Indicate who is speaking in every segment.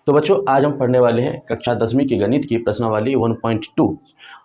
Speaker 1: तो बच्चों आज हम पढ़ने वाले हैं कक्षा 10वीं की गणित की प्रश्नावली 1.2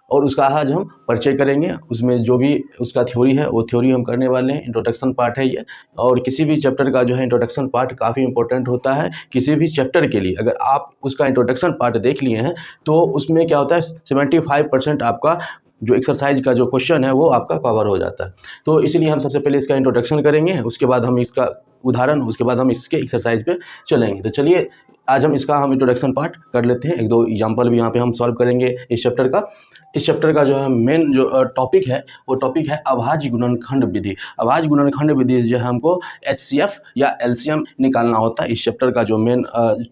Speaker 1: और उसका आज हम परिचय करेंगे। उसमें जो भी उसका थ्योरी है वो थ्योरी हम करने वाले हैं। इंट्रोडक्शन पार्ट है ये, और किसी भी चैप्टर का जो है इंट्रोडक्शन पार्ट काफ़ी इंपॉर्टेंट होता है। किसी भी चैप्टर के लिए अगर आप उसका इंट्रोडक्शन पार्ट देख लिए हैं तो उसमें क्या होता है 75% आपका जो एक्सरसाइज का जो क्वेश्चन है वो आपका कवर हो जाता है। तो इसलिए हम सबसे पहले इसका इंट्रोडक्शन करेंगे, उसके बाद हम इसका उदाहरण, उसके बाद हम इसके एक्सरसाइज पे चलेंगे। तो चलिए आज हम इंट्रोडक्शन पार्ट कर लेते हैं। एक दो एग्जांपल भी यहाँ पे हम सॉल्व करेंगे इस चैप्टर का जो है मेन जो टॉपिक है वो टॉपिक है अभाज्य गुणनखंड विधि। अभाज्य गुणनखंड विधि जो है हमको HCF या LCM निकालना होता है। इस चैप्टर का जो मेन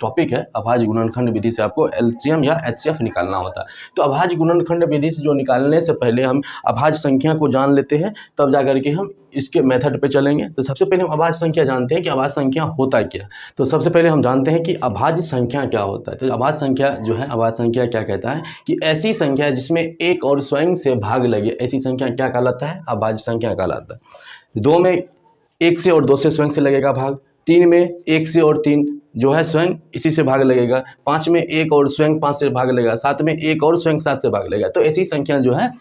Speaker 1: टॉपिक है अभाज्य गुणनखंड विधि से आपको LCM या HCF निकालना होता है। तो अभाज्य गुणनखंड विधि से जो निकालने से पहले हम अभाज्य संख्या को जान लेते हैं, तब जा करके हम इसके मेथड पे चलेंगे। तो सबसे पहले हम अभाज्य संख्या जानते हैं कि अभाज्य संख्या होता क्या। तो सबसे पहले हम जानते हैं कि अभाज्य संख्या क्या होता है। तो अभाज्य संख्या जो है, अभाज्य संख्या क्या कहता है कि ऐसी संख्या जिसमें एक और स्वयं से भाग लगे, ऐसी संख्या क्या कहलाता है, अभाज्य संख्या कहलाता है। 2 में 1 से और 2 से स्वयं से लगेगा भाग, 3 में 1 से और 3 जो है स्वयं इसी से भाग लगेगा, 5 में 1 और स्वयं 5 से भाग लगेगा, 7 में 1 और स्वयं 7 से भाग लगेगा। तो ऐसी संख्या जो है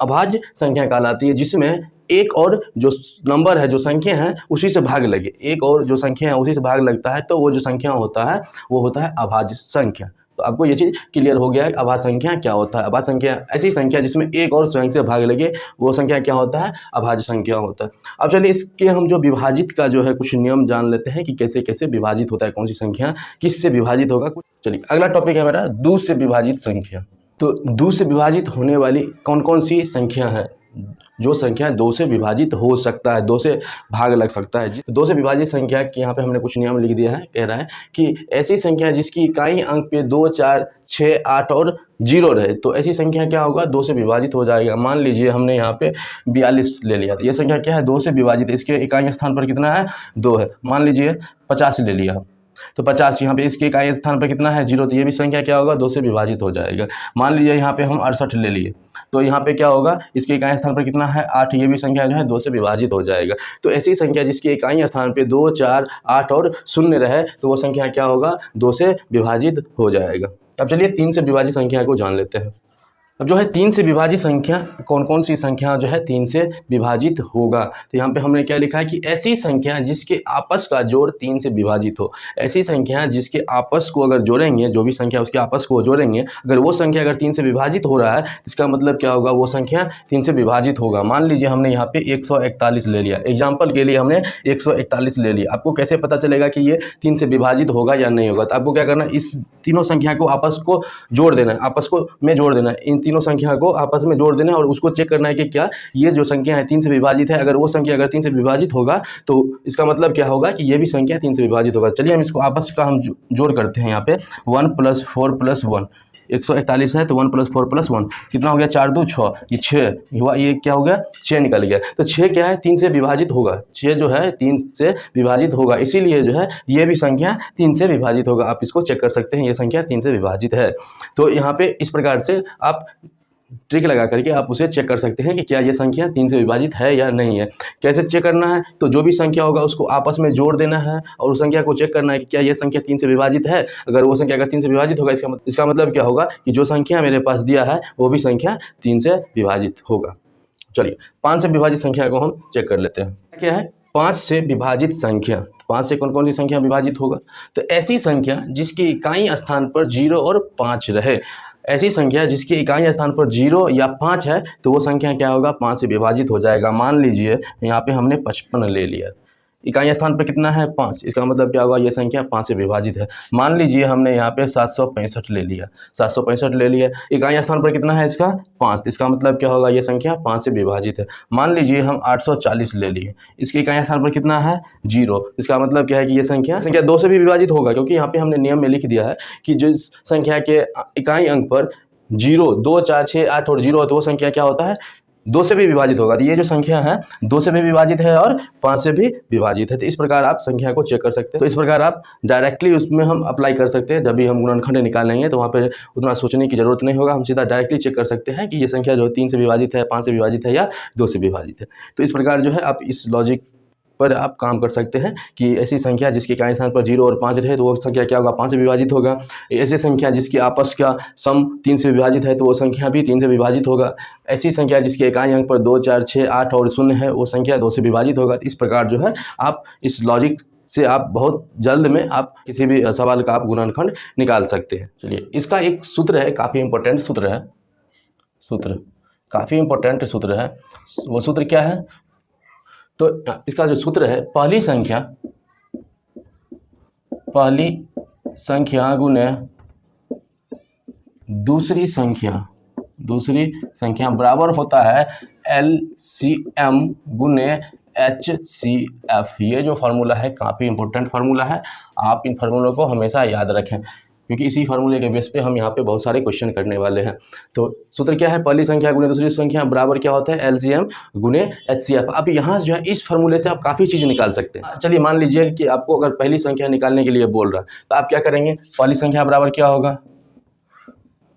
Speaker 1: अभाज्य संख्या कहलाती है, जिसमें एक और जो नंबर है, जो संख्या है उसी से भाग लगे, एक और जो संख्या है उसी से भाग लगता है, तो वो जो संख्या होता है वो होता है अभाज्य संख्या। तो आपको ये चीज़ क्लियर हो गया है अभाज्य संख्या क्या होता है। अभाज्य संख्या ऐसी संख्या जिसमें एक और स्वयं से भाग लगे, वो संख्या क्या होता है, अभाज्य संख्या होता है। अब चलिए इसके हम जो विभाजित का जो है कुछ नियम जान लेते हैं कि कैसे कैसे विभाजित होता है, कौन सी संख्या किससे विभाजित होगा। चलिए अगला टॉपिक है मेरा 2 से विभाजित संख्या। तो 2 से विभाजित होने वाली कौन कौन सी संख्या है, जो संख्या 2 से विभाजित हो सकता है, 2 से भाग लग सकता है। 2 से विभाजित संख्या के यहाँ पे हमने कुछ नियम लिख दिया है। कह रहा है कि ऐसी संख्या जिसकी इकाई अंक पे 2, 4, 6, 8 और 0 रहे, तो ऐसी संख्या क्या होगा, 2 से विभाजित हो जाएगा। मान लीजिए हमने यहाँ पे 42 ले लिया, तो ये संख्या क्या है, 2 से विभाजित है। इसके इकाई स्थान पर कितना है, 2 है। मान लीजिए 50 ले लिया, तो 50 यहाँ पे इसके इकाई स्थान पर कितना है, 0, तो ये भी संख्या क्या होगा, 2 से विभाजित हो जाएगा। मान लीजिए यहाँ पे हम 68 ले लिए, तो यहाँ पे क्या होगा, इसके इकाई स्थान पर कितना है, 8, ये भी संख्या जो है 2 से विभाजित हो जाएगा। तो ऐसी संख्या जिसकी इकाई स्थान पे 2, 4, 8 और 0 रहे, तो वो संख्या क्या होगा, 2 से विभाजित हो जाएगा। अब चलिए 3 से विभाजित संख्या को जान लेते हैं। अब जो है 3 से विभाजित संख्या कौन कौन सी संख्या जो है 3 से विभाजित होगा। तो यहाँ पे हमने क्या लिखा है कि ऐसी संख्या जिसके आपस का जोड़ 3 से विभाजित हो। ऐसी संख्या जिसके आपस को अगर जोड़ेंगे, जो भी संख्या उसके आपस को जोड़ेंगे, अगर वो संख्या अगर 3 से विभाजित हो रहा है, इसका मतलब क्या होगा, वो संख्या 3 से विभाजित होगा। मान लीजिए हमने यहाँ पे 141 ले लिया, एग्जाम्पल के लिए हमने 141 ले लिया। आपको कैसे पता चलेगा कि ये 3 से विभाजित होगा या नहीं होगा, तो आपको क्या करना है, इस तीनों संख्या को आपस को जोड़ देना है, आपस को में जोड़ देना है, इन तीनों संख्या को आपस में जोड़ देना है और उसको चेक करना है कि क्या ये जो संख्या है 3 से विभाजित है। अगर वो संख्या अगर 3 से विभाजित होगा तो इसका मतलब क्या होगा कि ये भी संख्या 3 से विभाजित होगा। चलिए हम इसको आपस का हम जोड़ करते हैं। यहाँ पे 1 + 4 + 1, 141 है तो 1 + 4 + 1 कितना हो गया, 4, 2, 6, ये 6 हुआ, ये क्या हो गया, 6 निकल गया। तो 6 क्या है, 3 से विभाजित होगा, 6 जो है 3 से विभाजित होगा, इसीलिए जो है ये भी संख्या 3 से विभाजित होगा। आप इसको चेक कर सकते हैं, ये संख्या 3 से विभाजित है। तो यहाँ पे इस प्रकार से आप ट्रिक लगा करके आप उसे चेक कर सकते हैं कि क्या ये संख्या 3 से विभाजित है या नहीं है। कैसे चेक करना है, तो जो भी संख्या होगा उसको आपस में जोड़ देना है और उस संख्या को चेक करना है कि क्या ये संख्या 3 से विभाजित है। अगर वो संख्या अगर 3 से विभाजित होगा, इसका मतलब क्या होगा कि जो संख्या मेरे पास दिया है वो भी संख्या 3 से विभाजित होगा। चलिए 5 से विभाजित संख्या को हम चेक कर लेते हैं। क्या है 5 से विभाजित संख्या, 5 से कौन कौन सी संख्या विभाजित होगा, तो ऐसी संख्या जिसकी इकाई स्थान पर 0 और 5 रहे। ऐसी संख्या जिसकी इकाई स्थान पर 0 या 5 है, तो वो संख्या क्या होगा, 5 से विभाजित हो जाएगा। मान लीजिए यहाँ पे हमने 55 ले लिया, इकाई स्थान पर कितना है, 5, इसका मतलब क्या होगा, ये संख्या 5 से विभाजित है। मान लीजिए हमने यहाँ पे 765 ले लिया, 765 ले लिया, इकाई स्थान पर कितना है इसका, 5, इसका मतलब क्या होगा, ये संख्या 5 से विभाजित है। मान लीजिए हम 840 ले लिए, इसके इकाई स्थान पर कितना है, 0, इसका मतलब क्या है कि ये संख्या 2 से भी विभाजित होगा, क्योंकि यहाँ पे हमने नियम में लिख दिया है कि जिस संख्या के इकाई अंक पर 0, 2, 4, 6, 8 और 0 है, तो वो संख्या क्या होता है, 2 से भी विभाजित होगा। तो ये जो संख्या है 2 से भी विभाजित है और 5 से भी विभाजित है। तो इस प्रकार आप संख्या को चेक कर सकते हैं। तो इस प्रकार आप डायरेक्टली उसमें हम अप्लाई कर सकते हैं। जब भी हम गुणनखंड निकालेंगे तो वहाँ पर उतना सोचने की जरूरत नहीं होगा, हम सीधा डायरेक्टली चेक कर सकते हैं कि ये संख्या जो 3 से विभाजित है, 5 से विभाजित है या 2 से विभाजित है। तो इस प्रकार जो है आप इस लॉजिक पर आप काम कर सकते हैं कि ऐसी संख्या जिसके इकाई स्थान पर 0 और 5 रहे तो वो संख्या क्या होगा, 5 से विभाजित होगा। ऐसी संख्या जिसकी आपस का सम 3 से विभाजित है तो वो संख्या भी 3 से विभाजित होगा। ऐसी संख्या जिसके इकाई अंक पर 2, 4, 6, 8 और 0 है वो संख्या 2 से विभाजित होगा। तो इस प्रकार जो है आप इस लॉजिक से आप बहुत जल्द में आप किसी भी सवाल का आप गुणनखंड निकाल सकते हैं। चलिए, इसका एक सूत्र है, काफ़ी इंपॉर्टेंट सूत्र है, काफ़ी इंपॉर्टेंट सूत्र है। वो सूत्र क्या है? तो इसका जो सूत्र है, पहली संख्या गुने दूसरी संख्या बराबर होता है LCM गुने HCF। ये जो फार्मूला है काफ़ी इंपॉर्टेंट फार्मूला है, आप इन फार्मूलों को हमेशा याद रखें क्योंकि इसी फार्मूले के बेस पे हम यहाँ पे बहुत सारे क्वेश्चन करने वाले हैं। तो सूत्र क्या है? पहली संख्या गुने दूसरी संख्या बराबर क्या होता है? LCM गुने HCF। अब यहाँ जो है इस फार्मूले से आप काफ़ी चीज़ निकाल सकते हैं। चलिए, मान लीजिए कि आपको अगर पहली संख्या निकालने के लिए बोल रहा है तो आप क्या करेंगे? पहली संख्या बराबर क्या होगा?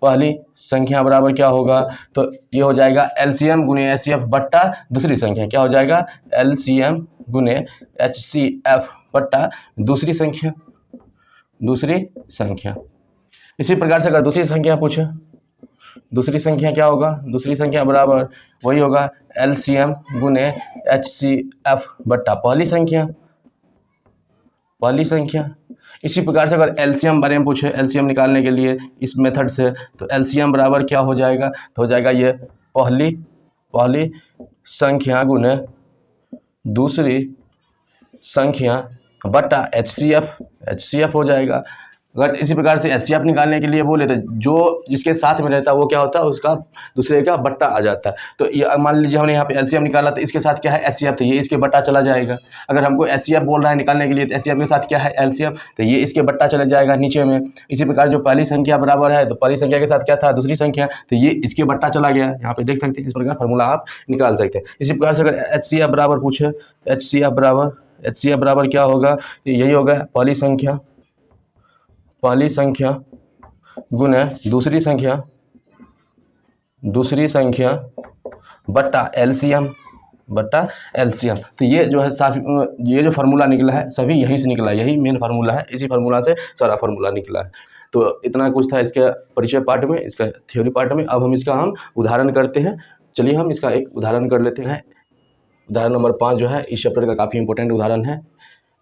Speaker 1: पहली संख्या बराबर क्या होगा? तो ये हो जाएगा LCM गुने HCF बट्टा दूसरी संख्या। क्या हो जाएगा? LCM गुने HCF बट्टा दूसरी संख्या। इसी प्रकार से अगर दूसरी संख्या पूछे, दूसरी संख्या क्या होगा? दूसरी संख्या बराबर वही होगा LCM गुने HCF बट्टा पहली संख्या। इसी प्रकार से अगर LCM बारे में पूछे, LCM निकालने के लिए इस मेथड से, तो LCM बराबर क्या हो जाएगा? तो हो जाएगा ये पहली संख्या गुने दूसरी संख्या बट्टा HCF हो जाएगा। अगर इसी प्रकार से HCF निकालने के लिए बोले तो जो जिसके साथ में रहता है वो क्या होता है? उसका दूसरे का बट्टा आ जाता है। तो ये मान लीजिए हमने यहाँ पे LCM निकाला तो इसके साथ क्या है? HCF, तो ये इसके बट्टा चला जाएगा। अगर हमको HCF बोल रहा है निकालने के लिए तो HCF के साथ क्या है? LCM, तो ये इसके बट्टा चला जाएगा नीचे में। इसी प्रकार जो पहली संख्या बराबर है तो पहली संख्या के साथ क्या था? दूसरी संख्या, तो ये इसके बट्टा चला गया। यहाँ पे देख सकते हैं, इस प्रकार फार्मूला आप निकाल सकते हैं। इसी प्रकार से अगर HCF बराबर पूछे, HCF बराबर क्या होगा? तो यही होगा पहली संख्या गुने दूसरी संख्या बट्टा LCM। तो ये जो है ये जो फार्मूला निकला है सभी यहीं से निकला है, यही मेन फार्मूला है, इसी फार्मूला से सारा फार्मूला निकला है। तो इतना कुछ था इसके परिचय पार्ट में, इसका थ्योरी पार्ट में। अब हम इसका उदाहरण करते हैं। चलिए हम इसका एक उदाहरण कर लेते हैं। उदाहरण नंबर 5 जो है इस चैप्टर का काफ़ी इंपॉर्टेंट उदाहरण है।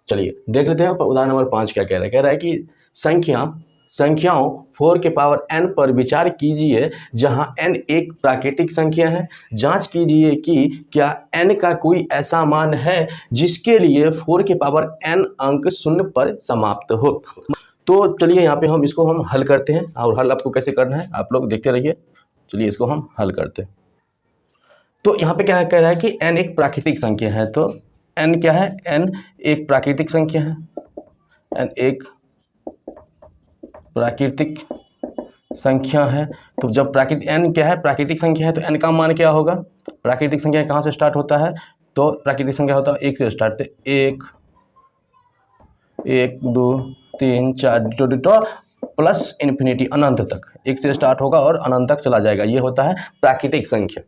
Speaker 1: चलिए देख लेते हैं उदाहरण नंबर 5 क्या कह रहा है। कह रहा है कि संख्याओं 4 के पावर n पर विचार कीजिए जहां n एक प्राकृतिक संख्या है। जांच कीजिए कि क्या n का कोई ऐसा मान है जिसके लिए 4 के पावर n अंक 0 पर समाप्त हो। तो चलिए यहाँ पे हम इसको हल करते हैं, और हल आपको कैसे करना है आप लोग देखते रहिए। चलिए इसको हम हल करते हैं। तो यहाँ पे क्या कह रहा है कि n एक प्राकृतिक संख्या है। तो n क्या है? n एक प्राकृतिक संख्या है। n एक प्राकृतिक संख्या है। तो जब n क्या है? प्राकृतिक संख्या है, तो n का मान क्या होगा? प्राकृतिक संख्या कहाँ से स्टार्ट होता है? तो प्राकृतिक संख्या होता है 1 से स्टार्ट। तो 1 2 3 4 प्लस इन्फिनिटी, अनंत तक 1 से स्टार्ट होगा और अनंत तक चला जाएगा। ये होता है प्राकृतिक संख्या।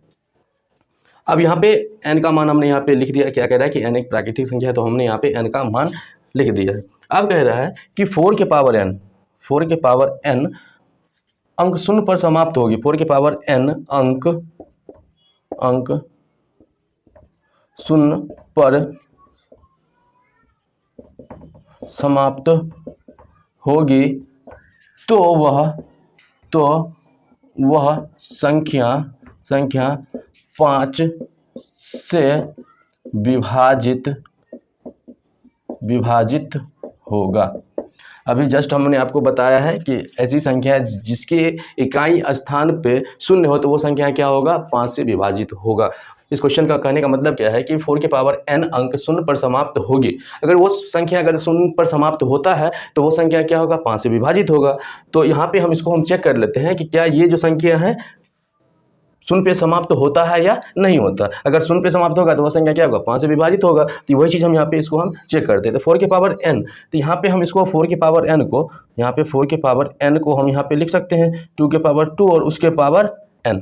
Speaker 1: अब यहाँ पे n का मान हमने यहाँ पे लिख दिया। क्या कह रहा है कि n एक प्राकृतिक संख्या है, तो हमने यहाँ पे n का मान लिख दिया है। अब कह रहा है कि 4 के पावर n अंक 0 पर समाप्त होगी। 4 के पावर n अंक 0 पर समाप्त होगी तो वह संख्या 5 से विभाजित होगा। अभी जस्ट हमने आपको बताया है कि ऐसी संख्या जिसके इकाई स्थान पे 0 हो तो वो संख्या क्या होगा? 5 से विभाजित होगा। इस क्वेश्चन का कहने का मतलब क्या है कि 4 के पावर n अंक 0 पर समाप्त होगी। अगर वो संख्या अगर 0 पर समाप्त होता है तो वो संख्या क्या होगा? 5 से विभाजित होगा। तो यहाँ पे हम इसको चेक कर लेते हैं कि क्या ये जो संख्या है 0 पे समाप्त होता है या नहीं होता। अगर 0 पे समाप्त होगा तो वह संख्या क्या होगा? 5 से विभाजित होगा। तो वही चीज़ हम यहाँ पे इसको हम चेक करते हैं। तो 4 के पावर n, तो यहाँ पे हम इसको 4 के पावर n को यहाँ पे 4 के पावर n को हम यहाँ पे लिख सकते हैं 2 के पावर 2 और उसके पावर n।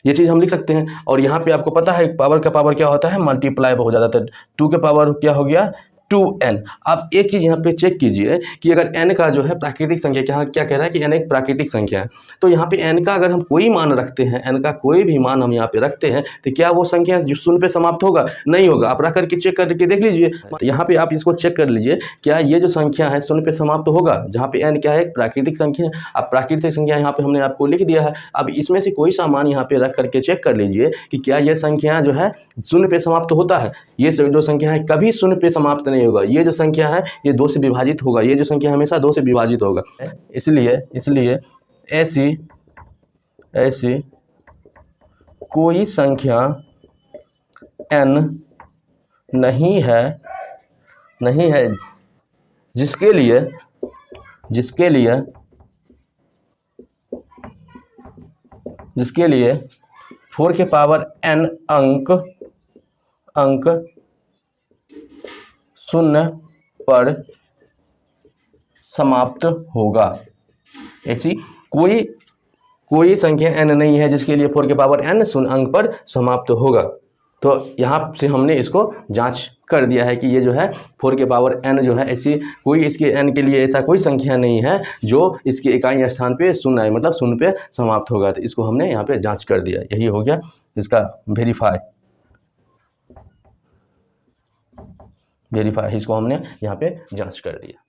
Speaker 1: ये चीज़ हम लिख सकते हैं। और यहाँ पे आपको पता है पावर का पावर क्या होता है, मल्टीप्लाई हो जाता है। 2 के पावर क्या हो गया 2n। आप एक चीज़ यहाँ पे चेक कीजिए कि अगर n का जो है प्राकृतिक संख्या, क्या कह रहा है कि n एक प्राकृतिक संख्या है, तो यहाँ पे n का अगर हम कोई मान रखते हैं, n का कोई भी मान हम यहाँ पे रखते हैं, तो क्या वो संख्या जो शून्य पे समाप्त होगा? नहीं होगा। आप रख करके चेक करके देख लीजिए। तो यहाँ पे आप इसको चेक कर लीजिए, क्या ये जो संख्या है शून्य पे समाप्त होगा? जहाँ पे n क्या है, एक प्राकृतिक संख्या है। अब प्राकृतिक संख्या यहाँ पे हमने आपको लिख दिया है। अब इसमें से कोई सा मान यहाँ पे रख करके चेक कर लीजिए कि क्या ये संख्या जो है शून्य पे समाप्त होता है? ये जो संख्या है कभी शून्य पे समाप्त नहीं होगा। ये जो संख्या है ये 2 से विभाजित होगा। ये जो संख्या हमेशा 2 से विभाजित होगा। इसलिए ऐसी कोई संख्या n नहीं है जिसके लिए 4 के पावर n अंक शून्य पर समाप्त होगा। ऐसी कोई संख्या n नहीं है जिसके लिए 4 के पावर n शून्य अंक पर समाप्त होगा। तो यहाँ से हमने इसको जांच कर दिया है कि ये जो है 4 के पावर n जो है ऐसी कोई इसके n के लिए ऐसा कोई संख्या नहीं है जो इसके इकाई स्थान पे शून्य है, मतलब शून्य पे समाप्त होगा। तो इसको हमने यहाँ पे जांच कर दिया। यही हो गया इसका वेरीफाई, इसको हमने यहाँ पे जांच कर दिया।